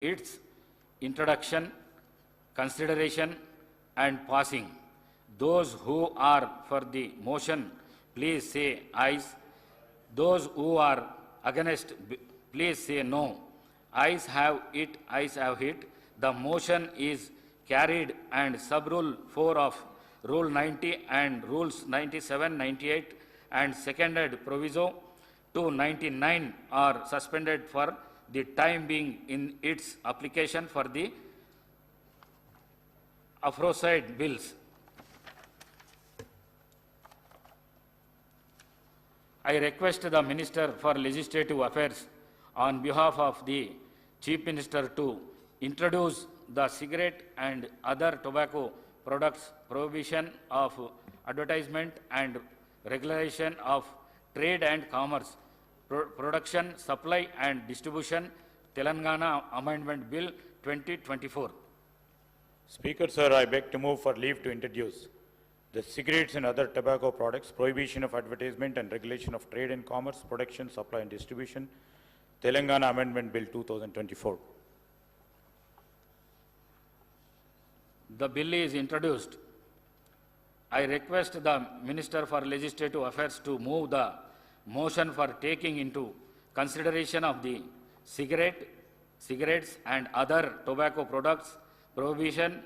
its introduction, consideration and passing. Those who are for the motion, please say ayes. Those who are against, please say no. Ayes have it, ayes have it. The motion is carried and sub-rule 4 of Rule 90 and Rules 97, 98 and seconded proviso 299 are suspended for the time being in its application for the aforesaid bills. I request the Minister for Legislative Affairs on behalf of the Chief Minister to introduce the cigarette and other tobacco products prohibition of advertisement and regulation of trade and commerce, production, supply and distribution, Telangana Amendment Bill 2024. Speaker, sir, I beg to move for leave to introduce the cigarettes and other tobacco products, prohibition of advertisement and regulation of trade and commerce, production, supply and distribution, Telangana Amendment Bill 2024. The bill is introduced. I request the Minister for Legislative Affairs to move the motion for taking into consideration of the cigarettes and other tobacco products, prohibition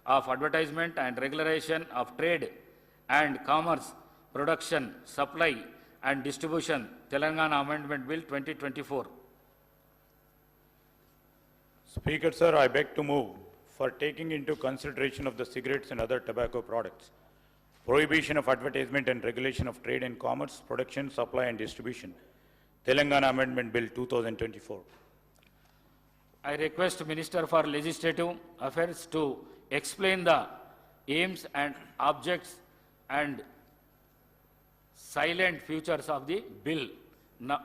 of advertisement and regulation of trade and commerce, production, supply and distribution, Telangana Amendment Bill 2024. Speaker, sir, I beg to move for taking into consideration of the cigarettes and other tobacco products, prohibition of advertisement and regulation of trade and commerce, production, supply and distribution, Telangana Amendment Bill 2024. I request Minister for Legislative Affairs to explain the aims and objects and silent features of the bill. Now,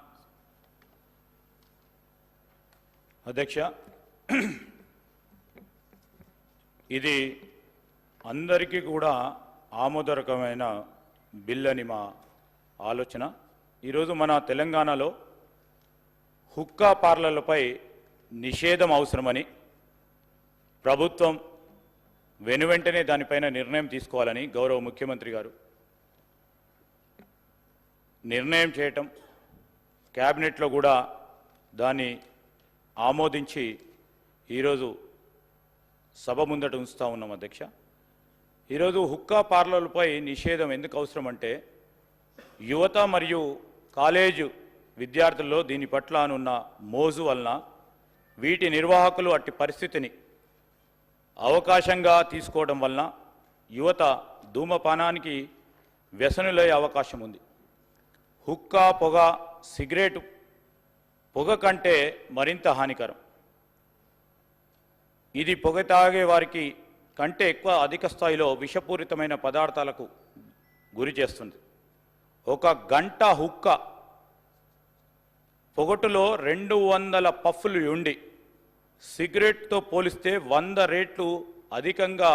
Adhyaksha, ఇది అందరికీ కూడా ఆమోదకరమైన bill అని మా ఆలోచన. ఈరోజు మన తెలంగాణలో హుక్కా పార్లర్లపై నిషేధం అవసరమని ప్రభుత్వం వెనువెంటనే దానిపైన నిర్ణయం తీసుకోవాలని గౌరవ ముఖ్యమంత్రి గారు నిర్ణయం చేయటం, క్యాబినెట్లో కూడా దాన్ని ఆమోదించి ఈరోజు సభ ముందట ఉంచుతా ఉన్నాం. అధ్యక్ష, ఈరోజు హుక్కా పార్లర్లపై నిషేధం ఎందుకు అవసరం అంటే యువత మరియు కాలేజు విద్యార్థుల్లో దీని పట్ల అనున్న మోజు వలన వీటి నిర్వాహకులు అట్టి పరిస్థితిని అవకాశంగా తీసుకోవడం వలన యువత ధూమపానానికి వ్యసనులయ్యే అవకాశం ఉంది. హుక్కా పొగ, సిగరెట్ పొగ కంటే మరింత హానికరం. ఇది పొగ తాగే వారికి కంటే ఎక్కువ అధిక స్థాయిలో విషపూరితమైన పదార్థాలకు గురి చేస్తుంది. ఒక గంట హుక్క పొగటులో 200 పఫ్ఫులు ఉండి సిగరెట్తో పోలిస్తే 100 రెట్లు అధికంగా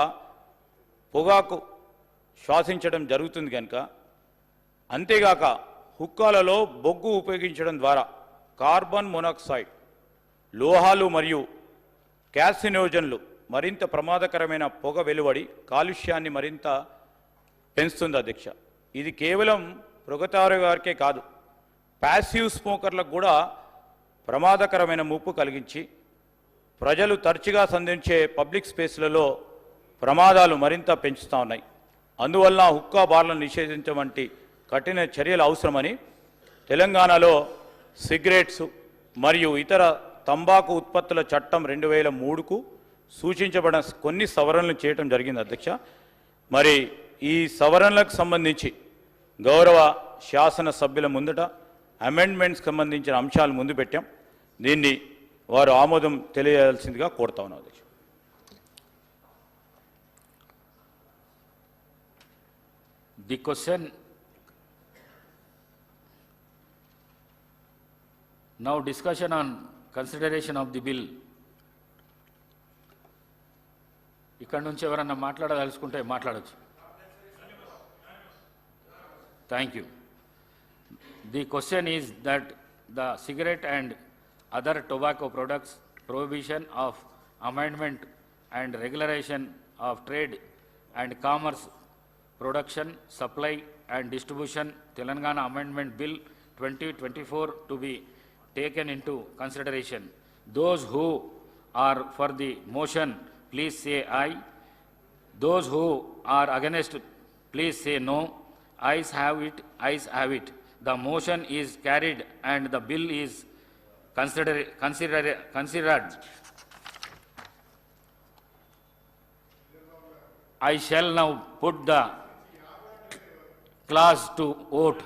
పొగాకు శ్వాసించడం జరుగుతుంది కనుక, అంతేగాక హుక్కాలలో బొగ్గు ఉపయోగించడం ద్వారా కార్బన్ మోనాక్సైడ్, లోహాలు మరియు క్యాసినోజన్లు మరింత ప్రమాదకరమైన పొగ వెలువడి కాలుష్యాన్ని మరింత పెంచుతుంది. అధ్యక్ష, ఇది కేవలం పొగతారు వారికే కాదు, ప్యాసివ్ స్మోకర్లకు కూడా ప్రమాదకరమైన ముప్పు కలిగించి ప్రజలు తరచుగా సంధించే పబ్లిక్ స్పేస్లలో ప్రమాదాలు మరింత పెంచుతూ ఉన్నాయి. అందువల్ల హుక్కా బార్లను నిషేధించడం వంటి కఠిన చర్యలు అవసరమని తెలంగాణలో సిగరెట్స్ మరియు ఇతర తంబాకు ఉత్పత్తుల చట్టం 2003కు సూచించబడిన కొన్ని సవరణలు చేయడం జరిగింది. అధ్యక్ష, మరి ఈ సవరణలకు సంబంధించి గౌరవ శాసన సభ్యుల ముందట అమెండ్మెంట్స్కి సంబంధించిన అంశాలు ముందు పెట్టాం. దీన్ని వారు ఆమోదం తెలియజేయాల్సిందిగా కోరుతా ఉన్నాం. అధ్యక్ష, the question now discussion on consideration of the bill. ఇక్కడ నుంచి ఎవరన్నా మాట్లాడదలుచుకుంటే మాట్లాడచ్చు. Thank you. The question is that the cigarette and other tobacco products, prohibition of amendment and regulation of trade and commerce, production, supply and distribution, Telangana Amendment Bill 2024 to be taken into consideration. Those who are for the motion, please say aye. Those who are against, please say no. Ayes have it, ayes have it. The motion is carried and the bill is considered. I shall now put the clause to vote.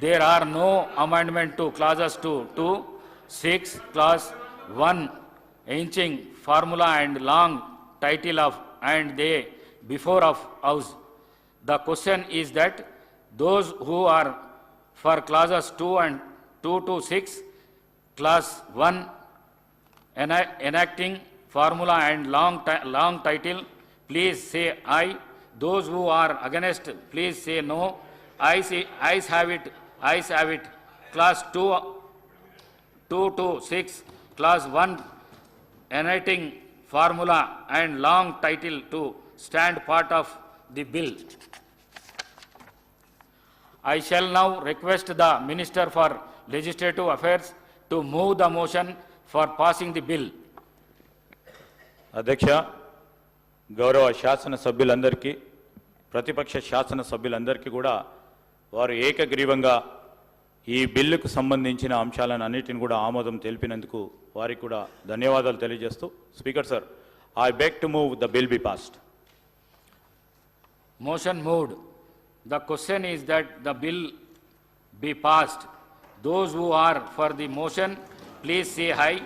There are no amendment to clauses 2, 6, clause 1, ancient formula and long title of and they before of house. The question is that those who are for clauses 2 and 2 to 6, clause 1, enacting formula and long title, please say aye. Those who are against, please say no. Ayes have it, ayes have it. Clause 2 to 6, clause 1, enacting formula and long title to stand part of the bill. I shall now request the Minister for Legislative Affairs to move the motion for passing the bill. అధ్యక్ష, గౌరవ శాసన సభ్యులందరికీ, ప్రతిపక్ష శాసన సభ్యులందరికీ కూడా వారు ఏకగ్రీవంగా ఈ బిల్లుకు సంబంధించిన అంశాలను అన్నిటిని కూడా ఆమోదం తెలిపినందుకు వారికి కూడా ధన్యవాదాలు తెలియజేస్తూ, speaker sir, I beg to move the bill be passed. Motion moved. The question is that the bill be passed. Those who are for the motion, please say aye.